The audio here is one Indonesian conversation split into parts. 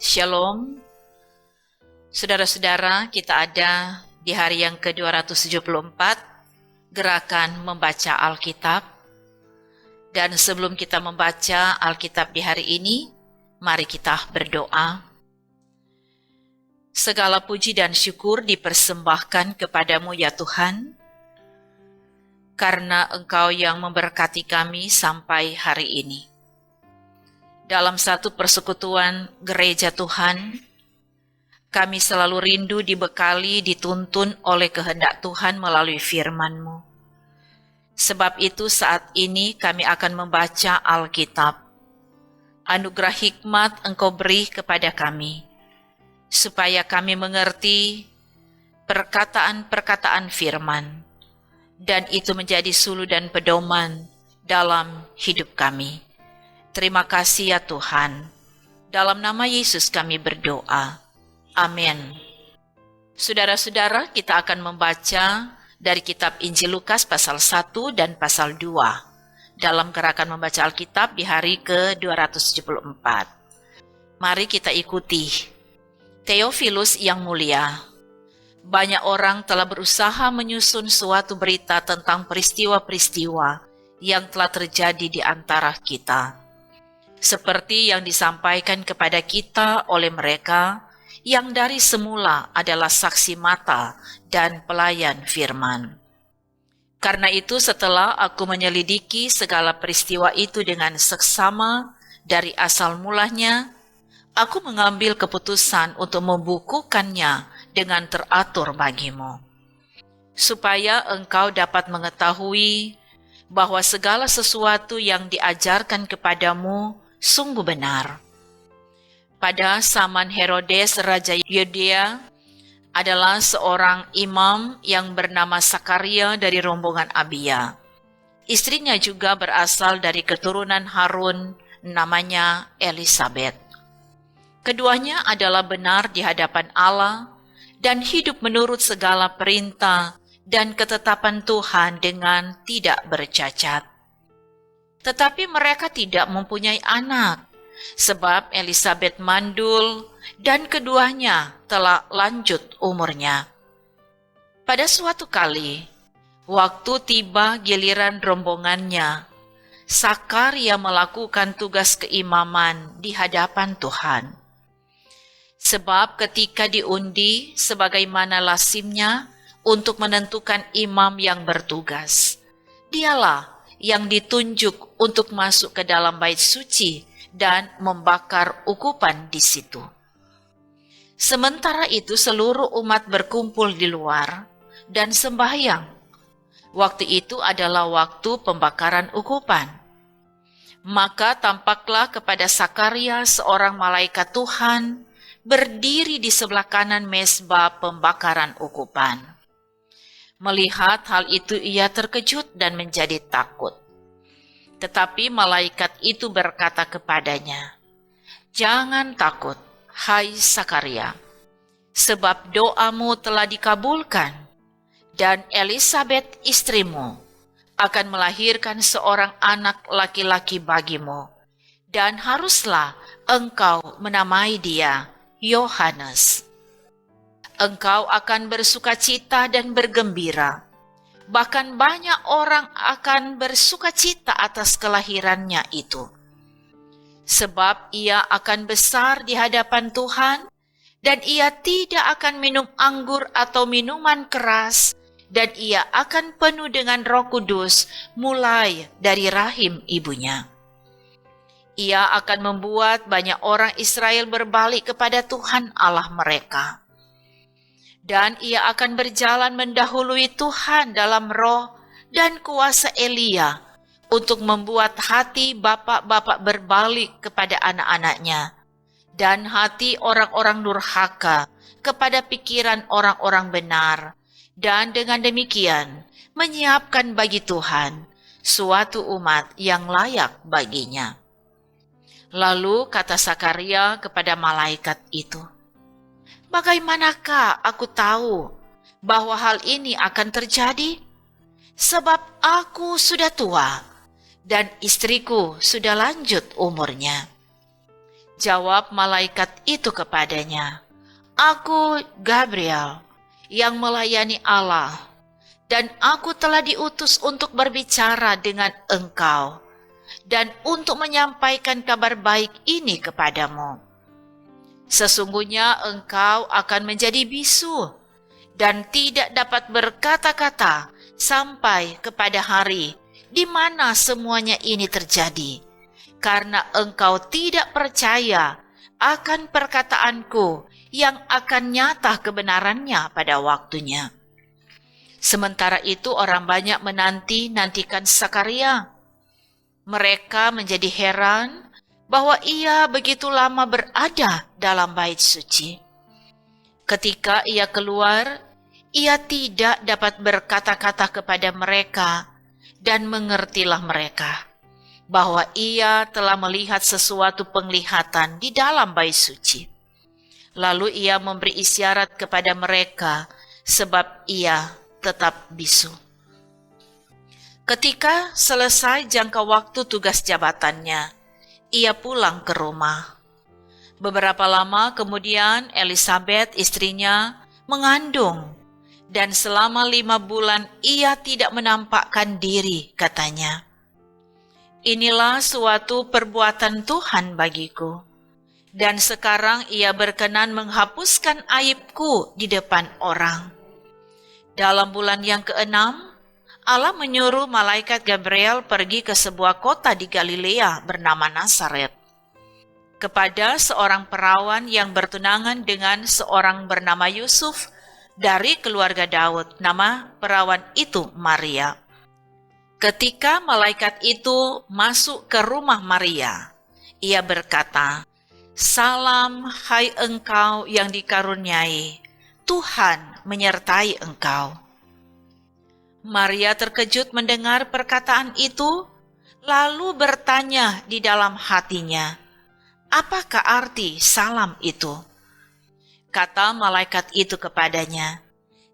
Shalom, saudara-saudara, kita ada di hari yang ke-274, gerakan membaca Alkitab. Dan sebelum kita membaca Alkitab di hari ini, mari kita berdoa. Segala puji dan syukur dipersembahkan kepadamu ya Tuhan, karena Engkau yang memberkati kami sampai hari ini. Dalam satu persekutuan gereja Tuhan, kami selalu rindu dibekali, dituntun oleh kehendak Tuhan melalui firman-Mu. Sebab itu saat ini kami akan membaca Alkitab. Anugerah hikmat Engkau beri kepada kami, supaya kami mengerti perkataan-perkataan firman, dan itu menjadi suluh dan pedoman dalam hidup kami. Terima kasih ya Tuhan. Dalam nama Yesus kami berdoa. Amin. Saudara-saudara, kita akan membaca dari kitab Injil Lukas pasal 1 dan pasal 2 dalam gerakan membaca Alkitab di hari ke-274. Mari kita ikuti. Theophilus yang mulia, banyak orang telah berusaha menyusun suatu berita tentang peristiwa-peristiwa yang telah terjadi di antara kita, seperti yang disampaikan kepada kita oleh mereka yang dari semula adalah saksi mata dan pelayan firman. Karena itu setelah aku menyelidiki segala peristiwa itu dengan seksama dari asal mulanya, aku mengambil keputusan untuk membukukannya dengan teratur bagimu, supaya engkau dapat mengetahui bahwa segala sesuatu yang diajarkan kepadamu sungguh benar. Pada zaman Herodes Raja Yudea adalah seorang imam yang bernama Sakaria dari rombongan Abia. Istrinya juga berasal dari keturunan Harun, namanya Elisabet. Keduanya adalah benar di hadapan Allah dan hidup menurut segala perintah dan ketetapan Tuhan dengan tidak bercacat. Tetapi mereka tidak mempunyai anak, sebab Elisabet mandul dan keduanya telah lanjut umurnya. Pada suatu kali, waktu tiba giliran rombongannya, Sakaria melakukan tugas keimaman di hadapan Tuhan. Sebab ketika diundi sebagaimana lazimnya untuk menentukan imam yang bertugas, dialah yang ditunjuk untuk masuk ke dalam bait suci dan membakar ukupan di situ. Sementara itu seluruh umat berkumpul di luar dan sembahyang. Waktu itu adalah waktu pembakaran ukupan. Maka tampaklah kepada Sakaria seorang malaikat Tuhan berdiri di sebelah kanan mezbah pembakaran ukupan. Melihat hal itu ia terkejut dan menjadi takut. Tetapi malaikat itu berkata kepadanya, "Jangan takut, hai Sakaria, sebab doamu telah dikabulkan, dan Elisabet istrimu akan melahirkan seorang anak laki-laki bagimu, dan haruslah engkau menamai dia Yohanes. Engkau akan bersukacita dan bergembira. Bahkan banyak orang akan bersukacita atas kelahirannya itu. Sebab ia akan besar di hadapan Tuhan, dan ia tidak akan minum anggur atau minuman keras, dan ia akan penuh dengan Roh Kudus mulai dari rahim ibunya. Ia akan membuat banyak orang Israel berbalik kepada Tuhan Allah mereka. Dan ia akan berjalan mendahului Tuhan dalam roh dan kuasa Elia untuk membuat hati bapak-bapak berbalik kepada anak-anaknya dan hati orang-orang durhaka kepada pikiran orang-orang benar, dan dengan demikian menyiapkan bagi Tuhan suatu umat yang layak baginya. Lalu kata Sakaria kepada malaikat itu, "Bagaimanakah aku tahu bahwa hal ini akan terjadi? Sebab aku sudah tua dan istriku sudah lanjut umurnya. Jawab malaikat itu kepadanya, "Aku Gabriel yang melayani Allah, dan aku telah diutus untuk berbicara dengan engkau dan untuk menyampaikan kabar baik ini kepadamu. Sesungguhnya engkau akan menjadi bisu dan tidak dapat berkata-kata sampai kepada hari di mana semuanya ini terjadi, karena engkau tidak percaya akan perkataanku yang akan nyata kebenarannya pada waktunya." Sementara itu orang banyak menanti-nantikan Sakaria. Mereka menjadi heran bahwa ia begitu lama berada dalam bait suci. Ketika ia keluar, ia tidak dapat berkata-kata kepada mereka, dan mengertilah mereka bahwa ia telah melihat sesuatu penglihatan di dalam bait suci. Lalu ia memberi isyarat kepada mereka, sebab ia tetap bisu. Ketika selesai jangka waktu tugas jabatannya, ia pulang ke rumah. Beberapa lama kemudian Elisabet istrinya mengandung, dan selama 5 bulan ia tidak menampakkan diri, katanya. "Inilah suatu perbuatan Tuhan bagiku, dan sekarang ia berkenan menghapuskan aibku di depan orang." Dalam bulan yang ke-6, Allah menyuruh malaikat Gabriel pergi ke sebuah kota di Galilea bernama Nazaret, kepada seorang perawan yang bertunangan dengan seorang bernama Yusuf dari keluarga Daud. Nama perawan itu Maria. Ketika malaikat itu masuk ke rumah Maria, ia berkata, "Salam, hai engkau yang dikaruniai, Tuhan menyertai engkau." Maria terkejut mendengar perkataan itu, lalu bertanya di dalam hatinya, "Apakah arti salam itu?" Kata malaikat itu kepadanya,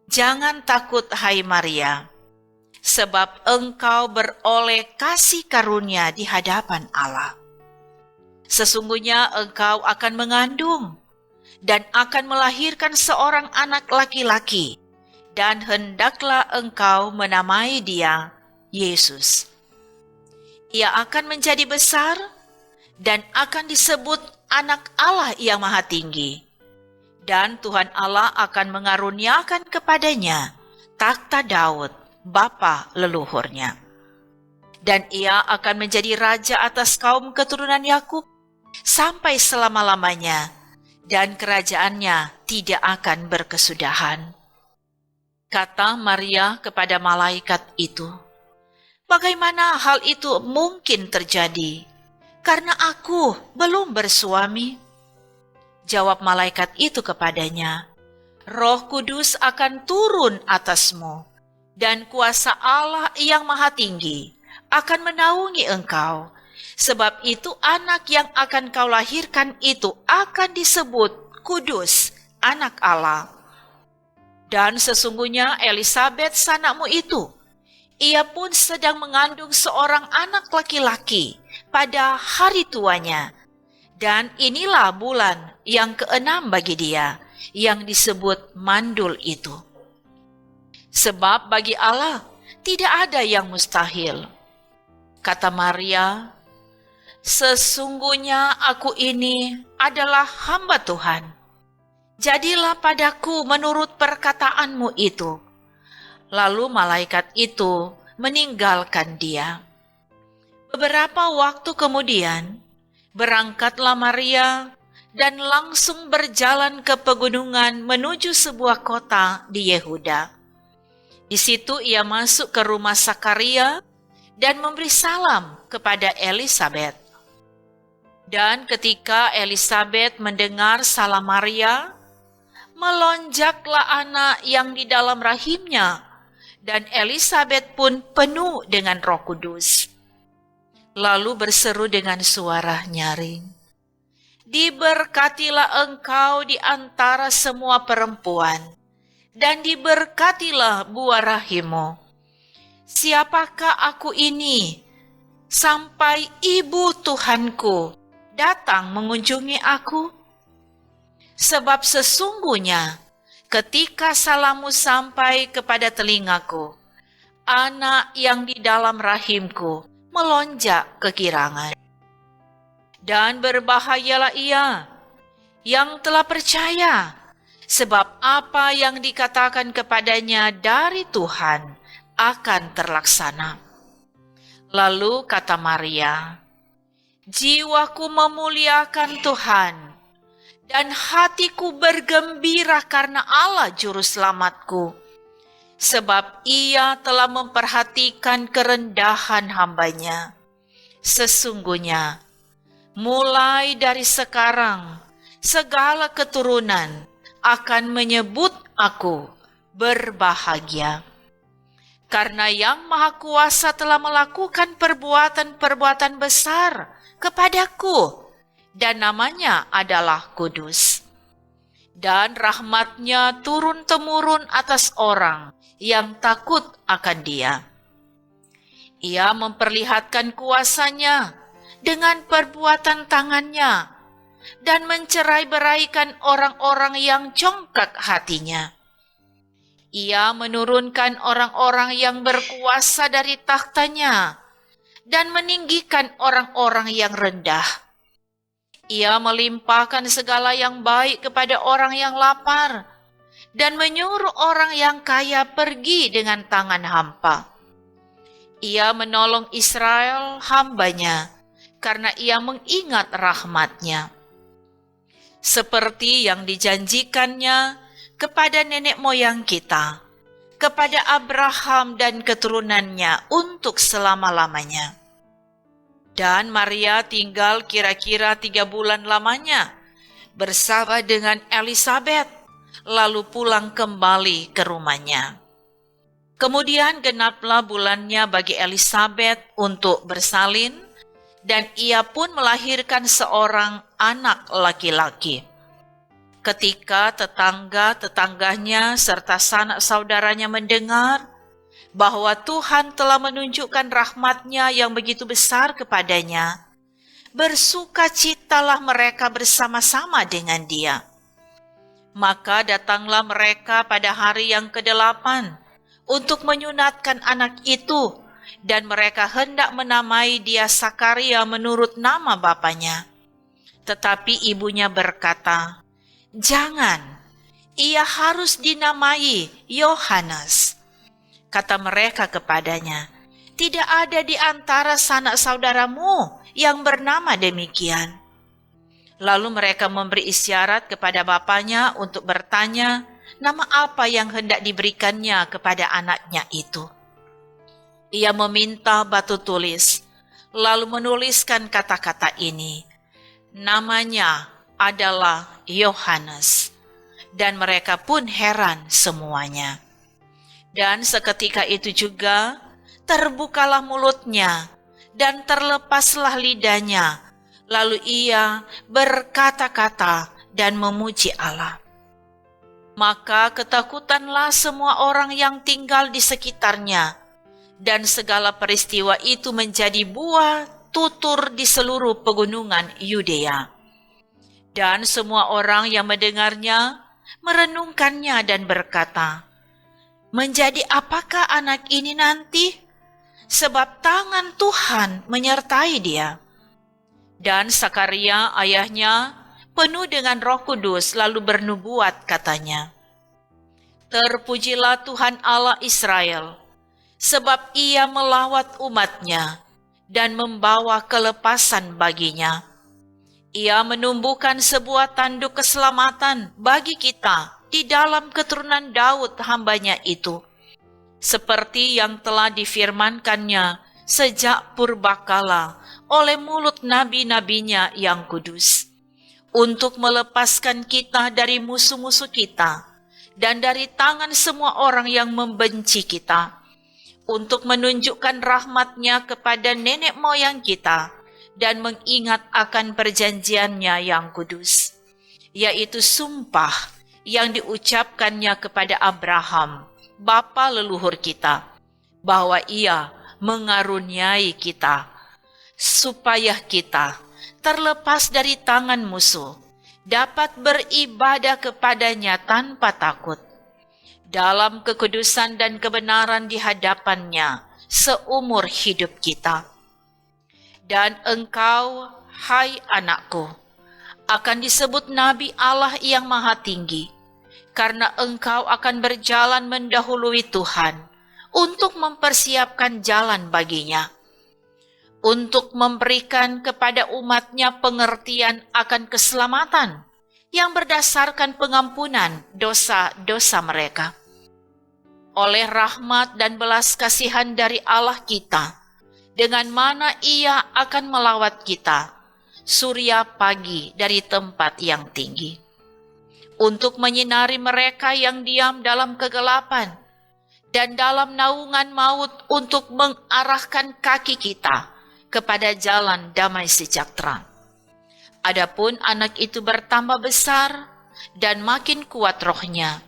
"Jangan takut, hai Maria, sebab engkau beroleh kasih karunia di hadapan Allah. Sesungguhnya engkau akan mengandung dan akan melahirkan seorang anak laki-laki, dan hendaklah engkau menamai dia Yesus. Ia akan menjadi besar dan akan disebut Anak Allah yang Maha Tinggi. Dan Tuhan Allah akan mengaruniakan kepadanya takhta Daud, bapa leluhurnya. Dan ia akan menjadi raja atas kaum keturunan Yakub sampai selama-lamanya, dan kerajaannya tidak akan berkesudahan." Kata Maria kepada malaikat itu, "Bagaimana hal itu mungkin terjadi? Karena aku belum bersuami." Jawab malaikat itu kepadanya, "Roh Kudus akan turun atasmu, dan kuasa Allah yang Maha Tinggi akan menaungi engkau. Sebab itu anak yang akan kau lahirkan itu akan disebut Kudus, Anak Allah. Dan sesungguhnya Elisabet sanakmu itu, ia pun sedang mengandung seorang anak laki-laki pada hari tuanya. Dan inilah bulan yang ke-6 bagi dia, yang disebut mandul itu. Sebab bagi Allah tidak ada yang mustahil." Kata Maria, "Sesungguhnya aku ini adalah hamba Tuhan. Jadilah padaku menurut perkataanmu itu." Lalu malaikat itu meninggalkan dia. Beberapa waktu kemudian, berangkatlah Maria dan langsung berjalan ke pegunungan menuju sebuah kota di Yehuda. Di situ ia masuk ke rumah Sakaria dan memberi salam kepada Elisabet. Dan ketika Elisabet mendengar salam Maria, melonjaklah anak yang di dalam rahimnya, dan Elisabet pun penuh dengan Roh Kudus. Lalu berseru dengan suara nyaring, "Diberkatilah engkau di antara semua perempuan, dan diberkatilah buah rahimmu. Siapakah aku ini, sampai ibu Tuhanku datang mengunjungi aku? Sebab sesungguhnya ketika salammu sampai kepada telingaku, anak yang di dalam rahimku melonjak kegirangan. Dan berbahayalah ia yang telah percaya, sebab apa yang dikatakan kepadanya dari Tuhan akan terlaksana. Lalu kata Maria, jiwaku memuliakan Tuhan, dan hatiku bergembira karena Allah Juru Selamatku, sebab ia telah memperhatikan kerendahan hamba-Nya. Sesungguhnya, mulai dari sekarang, segala keturunan akan menyebut aku berbahagia. Karena Yang Maha Kuasa telah melakukan perbuatan-perbuatan besar kepadaku, dan namanya adalah kudus. Dan rahmat-Nya turun-temurun atas orang yang takut akan Dia. Ia memperlihatkan kuasa-Nya dengan perbuatan tangan-Nya, dan mencerai-beraikan orang-orang yang congkak hatinya. Ia menurunkan orang-orang yang berkuasa dari takhta-Nya, dan meninggikan orang-orang yang rendah. Ia melimpahkan segala yang baik kepada orang yang lapar, dan menyuruh orang yang kaya pergi dengan tangan hampa. Ia menolong Israel hamba-Nya, karena ia mengingat rahmat-Nya, seperti yang dijanjikannya kepada nenek moyang kita, kepada Abraham dan keturunannya untuk selama-lamanya. Dan Maria tinggal kira-kira 3 bulan lamanya bersama dengan Elisabet, lalu pulang kembali ke rumahnya. Kemudian genaplah bulannya bagi Elisabet untuk bersalin, dan ia pun melahirkan seorang anak laki-laki. Ketika tetangga-tetangganya serta sanak saudaranya mendengar bahwa Tuhan telah menunjukkan rahmat-Nya yang begitu besar kepadanya, bersukacitalah mereka bersama-sama dengan dia. Maka datanglah mereka pada hari yang ke-8 untuk menyunatkan anak itu, dan mereka hendak menamai dia Sakaria menurut nama bapaknya. Tetapi ibunya berkata, jangan, ia harus dinamai Yohanes. Kata mereka kepadanya, tidak ada di antara sanak saudaramu yang bernama demikian. Lalu mereka memberi isyarat kepada bapaknya untuk bertanya nama apa yang hendak diberikannya kepada anaknya itu. Ia meminta batu tulis, lalu menuliskan kata-kata ini, namanya adalah Yohanes. Dan mereka pun heran semuanya. Dan seketika itu juga terbukalah mulutnya dan terlepaslah lidahnya, lalu ia berkata-kata dan memuji Allah. Maka ketakutanlah semua orang yang tinggal di sekitarnya, dan segala peristiwa itu menjadi buah tutur di seluruh pegunungan Yudea. Dan semua orang yang mendengarnya merenungkannya dan berkata, menjadi apakah anak ini nanti? Sebab tangan Tuhan menyertai dia. Dan Sakaria ayahnya penuh dengan Roh Kudus lalu bernubuat katanya, terpujilah Tuhan Allah Israel, sebab ia melawat umat-Nya dan membawa kelepasan baginya. Ia menumbuhkan sebuah tanduk keselamatan bagi kita di dalam keturunan Daud hamba-Nya itu, seperti yang telah difirmankannya sejak purbakala oleh mulut nabi-nabinya yang kudus, untuk melepaskan kita dari musuh-musuh kita dan dari tangan semua orang yang membenci kita, untuk menunjukkan rahmat-Nya kepada nenek moyang kita dan mengingat akan perjanjian-Nya yang kudus, yaitu sumpah yang diucapkannya kepada Abraham, bapa leluhur kita, bahwa Ia mengaruniai kita, supaya kita, terlepas dari tangan musuh, dapat beribadah kepadanya tanpa takut, dalam kekudusan dan kebenaran di hadapannya seumur hidup kita. Dan engkau, hai anakku, akan disebut Nabi Allah yang Maha Tinggi, karena engkau akan berjalan mendahului Tuhan untuk mempersiapkan jalan baginya, untuk memberikan kepada umatnya pengertian akan keselamatan yang berdasarkan pengampunan dosa-dosa mereka. Oleh rahmat dan belas kasihan dari Allah kita, dengan mana Ia akan melawat kita, surya pagi dari tempat yang tinggi, untuk menyinari mereka yang diam dalam kegelapan, dan dalam naungan maut untuk mengarahkan kaki kita kepada jalan damai sejahtera. Adapun anak itu bertambah besar dan makin kuat rohnya,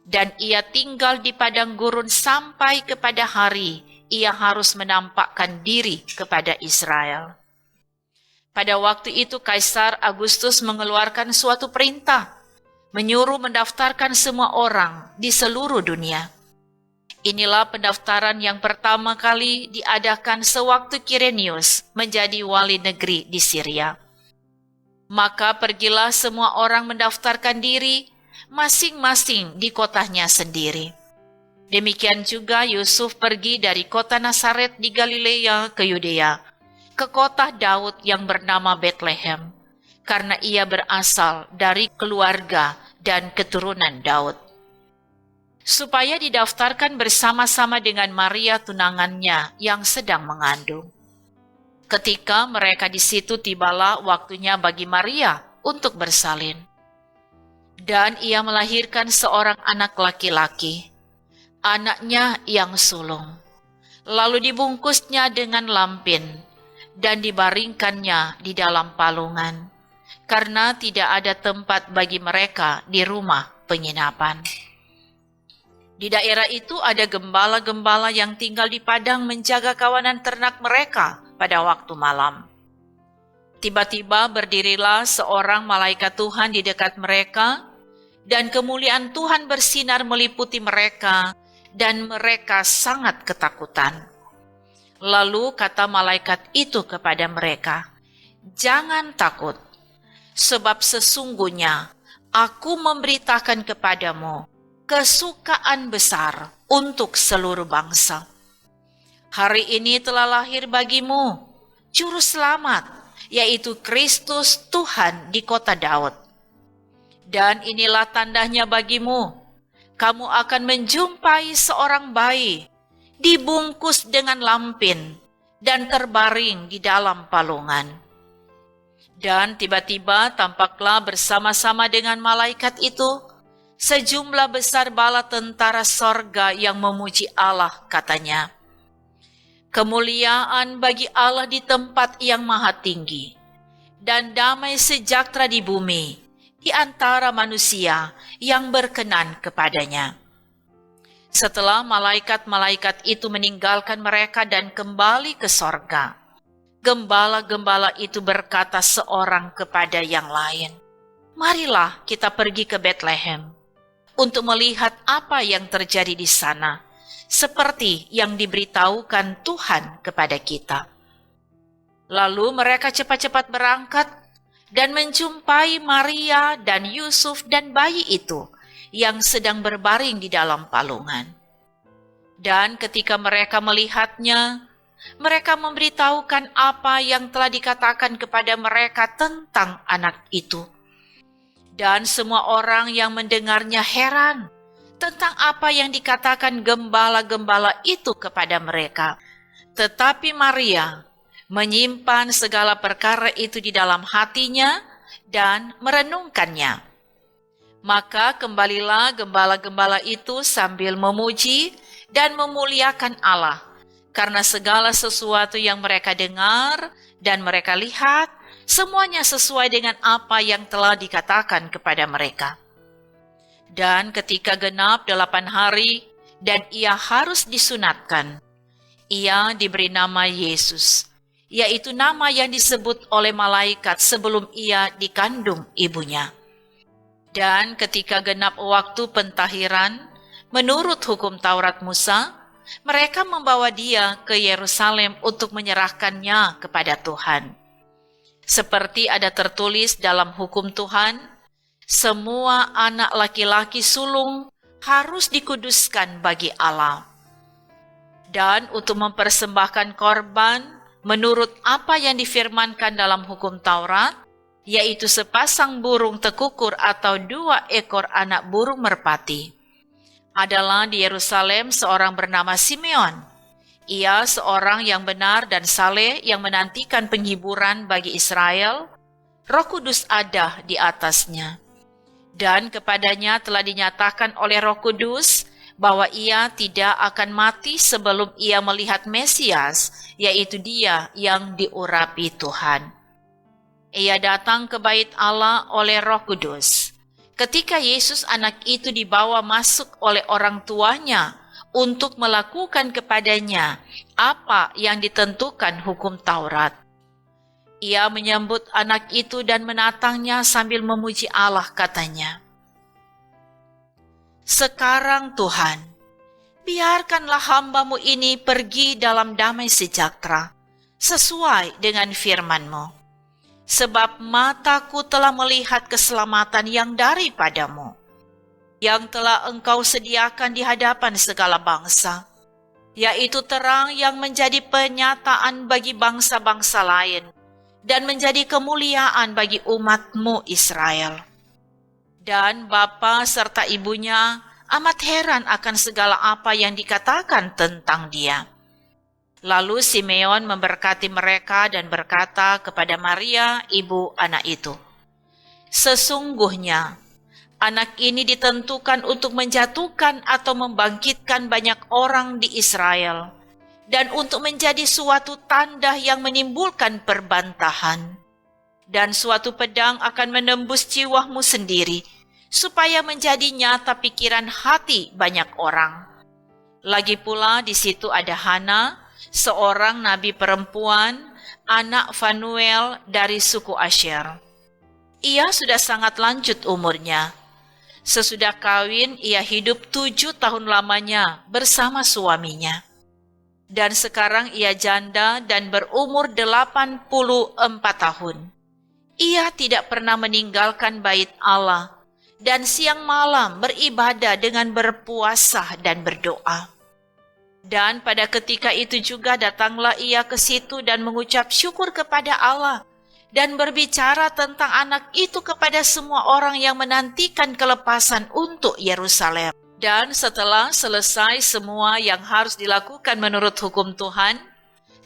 dan ia tinggal di padang gurun sampai kepada hari ia harus menampakkan diri kepada Israel. Pada waktu itu Kaisar Agustus mengeluarkan suatu perintah, menyuruh mendaftarkan semua orang di seluruh dunia. Inilah pendaftaran yang pertama kali diadakan sewaktu Kirenius menjadi wali negeri di Syria. Maka pergilah semua orang mendaftarkan diri masing-masing di kotanya sendiri. Demikian juga Yusuf pergi dari kota Nazaret di Galilea ke Yudea, ke kota Daud yang bernama Betlehem, karena ia berasal dari keluarga dan keturunan Daud, supaya didaftarkan bersama-sama dengan Maria tunangannya yang sedang mengandung. Ketika mereka di situ, tibalah waktunya bagi Maria untuk bersalin. Dan ia melahirkan seorang anak laki-laki, anaknya yang sulung. Lalu dibungkusnya dengan lampin dan dibaringkannya di dalam palungan, karena tidak ada tempat bagi mereka di rumah penginapan. Di daerah itu ada gembala-gembala yang tinggal di padang menjaga kawanan ternak mereka pada waktu malam. Tiba-tiba berdirilah seorang malaikat Tuhan di dekat mereka, dan kemuliaan Tuhan bersinar meliputi mereka, dan mereka sangat ketakutan. Lalu kata malaikat itu kepada mereka, "Jangan takut, sebab sesungguhnya aku memberitakan kepadamu kesukaan besar untuk seluruh bangsa. Hari ini telah lahir bagimu Juru Selamat, yaitu Kristus Tuhan di kota Daud. Dan inilah tandanya bagimu, kamu akan menjumpai seorang bayi dibungkus dengan lampin dan terbaring di dalam palungan." Dan tiba-tiba tampaklah bersama-sama dengan malaikat itu sejumlah besar bala tentara sorga yang memuji Allah, katanya, "Kemuliaan bagi Allah di tempat yang maha tinggi, dan damai sejahtera di bumi di antara manusia yang berkenan kepadanya." Setelah malaikat-malaikat itu meninggalkan mereka dan kembali ke sorga, gembala-gembala itu berkata seorang kepada yang lain, "Marilah kita pergi ke Betlehem untuk melihat apa yang terjadi di sana, seperti yang diberitahukan Tuhan kepada kita." Lalu mereka cepat-cepat berangkat dan menjumpai Maria dan Yusuf dan bayi itu yang sedang berbaring di dalam palungan. Dan ketika mereka melihatnya, mereka memberitahukan apa yang telah dikatakan kepada mereka tentang anak itu. Dan semua orang yang mendengarnya heran tentang apa yang dikatakan gembala-gembala itu kepada mereka. Tetapi Maria menyimpan segala perkara itu di dalam hatinya dan merenungkannya. Maka kembalilah gembala-gembala itu sambil memuji dan memuliakan Allah, karena segala sesuatu yang mereka dengar dan mereka lihat, semuanya sesuai dengan apa yang telah dikatakan kepada mereka. Dan ketika genap 8 hari dan ia harus disunatkan, ia diberi nama Yesus, yaitu nama yang disebut oleh malaikat sebelum ia dikandung ibunya. Dan ketika genap waktu pentahiran, menurut hukum Taurat Musa, mereka membawa dia ke Yerusalem untuk menyerahkannya kepada Tuhan. Seperti ada tertulis dalam hukum Tuhan, semua anak laki-laki sulung harus dikuduskan bagi Allah. Dan untuk mempersembahkan korban, menurut apa yang difirmankan dalam hukum Taurat, yaitu sepasang burung tekukur atau 2 ekor anak burung merpati. Adalah di Yerusalem seorang bernama Simeon. Ia seorang yang benar dan saleh yang menantikan penghiburan bagi Israel. Roh Kudus ada di atasnya. Dan kepadanya telah dinyatakan oleh Roh Kudus bahwa ia tidak akan mati sebelum ia melihat Mesias, yaitu dia yang diurapi Tuhan. Ia datang ke bait Allah oleh Roh Kudus. Ketika Yesus anak itu dibawa masuk oleh orang tuanya untuk melakukan kepadanya apa yang ditentukan hukum Taurat. Ia menyambut anak itu dan menatangnya sambil memuji Allah, katanya, "Sekarang Tuhan, biarkanlah hamba-Mu ini pergi dalam damai sejahtera, sesuai dengan firman-Mu. Sebab mataku telah melihat keselamatan yang daripada-Mu, yang telah Engkau sediakan di hadapan segala bangsa, yaitu terang yang menjadi penyataan bagi bangsa-bangsa lain, dan menjadi kemuliaan bagi umat-Mu Israel." Dan bapa serta ibunya amat heran akan segala apa yang dikatakan tentang dia. Lalu Simeon memberkati mereka dan berkata kepada Maria, ibu anak itu, "Sesungguhnya anak ini ditentukan untuk menjatuhkan atau membangkitkan banyak orang di Israel, dan untuk menjadi suatu tanda yang menimbulkan perbantahan. Dan suatu pedang akan menembus jiwamu sendiri, supaya menjadi nyata pikiran hati banyak orang." Lagi pula di situ ada Hana, seorang nabi perempuan, anak Fanuel dari suku Asher. Ia sudah sangat lanjut umurnya. Sesudah kawin, ia hidup 7 tahun lamanya bersama suaminya. Dan sekarang ia janda dan berumur 84 tahun. Ia tidak pernah meninggalkan bait Allah, dan siang malam beribadah dengan berpuasa dan berdoa. Dan pada ketika itu juga datanglah ia ke situ dan mengucap syukur kepada Allah dan berbicara tentang anak itu kepada semua orang yang menantikan kelepasan untuk Yerusalem. Dan setelah selesai semua yang harus dilakukan menurut hukum Tuhan,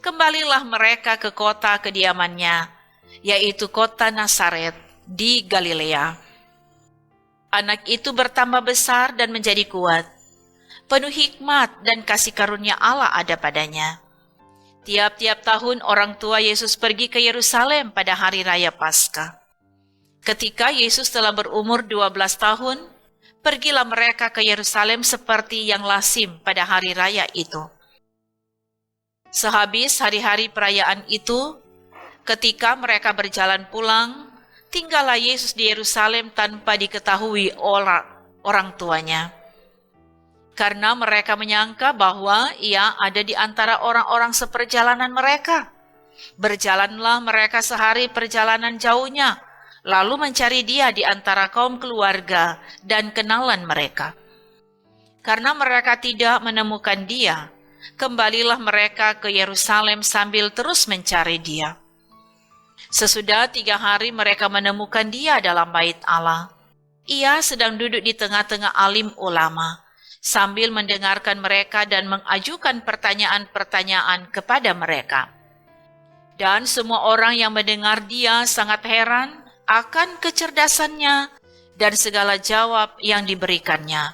kembalilah mereka ke kota kediamannya, yaitu kota Nazaret di Galilea. Anak itu bertambah besar dan menjadi kuat, penuh hikmat dan kasih karunia Allah ada padanya. Tiap-tiap tahun orang tua Yesus pergi ke Yerusalem pada hari raya Paskah. Ketika Yesus telah berumur 12 tahun, pergilah mereka ke Yerusalem seperti yang lazim pada hari raya itu. Sehabis hari-hari perayaan itu, ketika mereka berjalan pulang, tinggallah Yesus di Yerusalem tanpa diketahui orang tuanya. Karena mereka menyangka bahwa ia ada di antara orang-orang seperjalanan mereka. Berjalanlah mereka sehari perjalanan jauhnya, lalu mencari dia di antara kaum keluarga dan kenalan mereka. Karena mereka tidak menemukan dia, kembalilah mereka ke Yerusalem sambil terus mencari dia. Sesudah 3 hari mereka menemukan dia dalam bait Allah. Ia sedang duduk di tengah-tengah alim ulama, sambil mendengarkan mereka dan mengajukan pertanyaan-pertanyaan kepada mereka. Dan semua orang yang mendengar dia sangat heran akan kecerdasannya dan segala jawab yang diberikannya.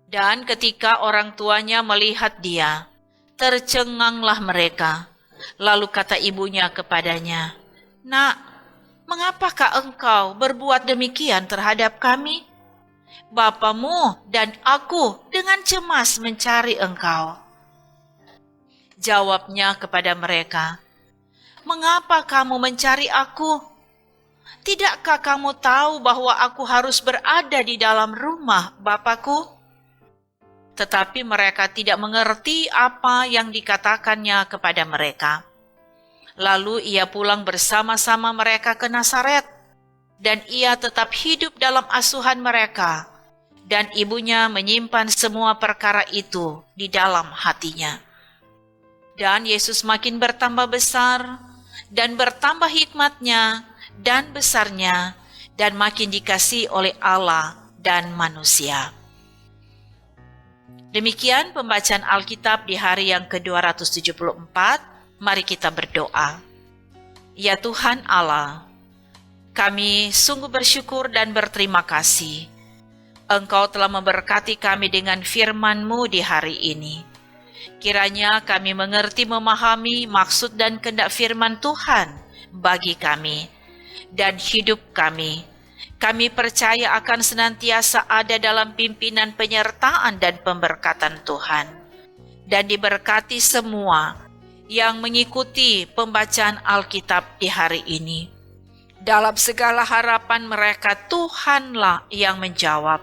Dan ketika orang tuanya melihat dia, tercenganglah mereka. Lalu kata ibunya kepadanya, "Nak, mengapakah engkau berbuat demikian terhadap kami? Bapamu dan aku dengan cemas mencari engkau." Jawabnya kepada mereka, "Mengapa kamu mencari aku? Tidakkah kamu tahu bahwa aku harus berada di dalam rumah Bapakku?" Tetapi mereka tidak mengerti apa yang dikatakannya kepada mereka. Lalu ia pulang bersama-sama mereka ke Nazaret, dan ia tetap hidup dalam asuhan mereka, dan ibunya menyimpan semua perkara itu di dalam hatinya. Dan Yesus makin bertambah besar, dan bertambah hikmatnya, dan besarnya, dan makin dikasihi oleh Allah dan manusia. Demikian pembacaan Alkitab di hari yang ke-274. Mari kita berdoa. Ya Tuhan Allah, kami sungguh bersyukur dan berterima kasih. Engkau telah memberkati kami dengan firman-Mu di hari ini. Kiranya kami mengerti memahami maksud dan kehendak firman Tuhan bagi kami dan hidup kami. Kami percaya akan senantiasa ada dalam pimpinan penyertaan dan pemberkatan Tuhan. Dan diberkati semua yang mengikuti pembacaan Alkitab di hari ini. Dalam segala harapan mereka, Tuhanlah yang menjawab.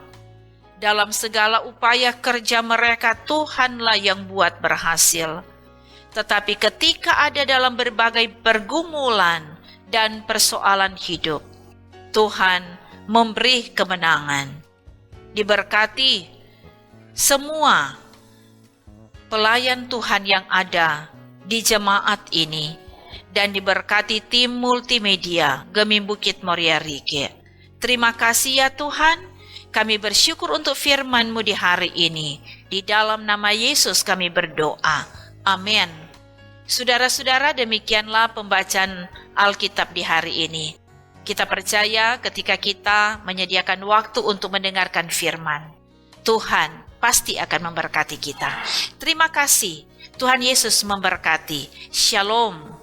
Dalam segala upaya kerja mereka, Tuhanlah yang buat berhasil. Tetapi ketika ada dalam berbagai pergumulan dan persoalan hidup, Tuhan memberi kemenangan. Diberkati semua pelayan Tuhan yang ada di jemaat ini, dan diberkati tim multimedia Gemim Bukit Moria Rike. Terima kasih ya Tuhan. Kami bersyukur untuk firman-Mu di hari ini. Di dalam nama Yesus kami berdoa. Amin. Saudara-saudara, demikianlah pembacaan Alkitab di hari ini. Kita percaya ketika kita menyediakan waktu untuk mendengarkan firman, Tuhan pasti akan memberkati kita. Terima kasih. Tuhan Yesus memberkati. Shalom.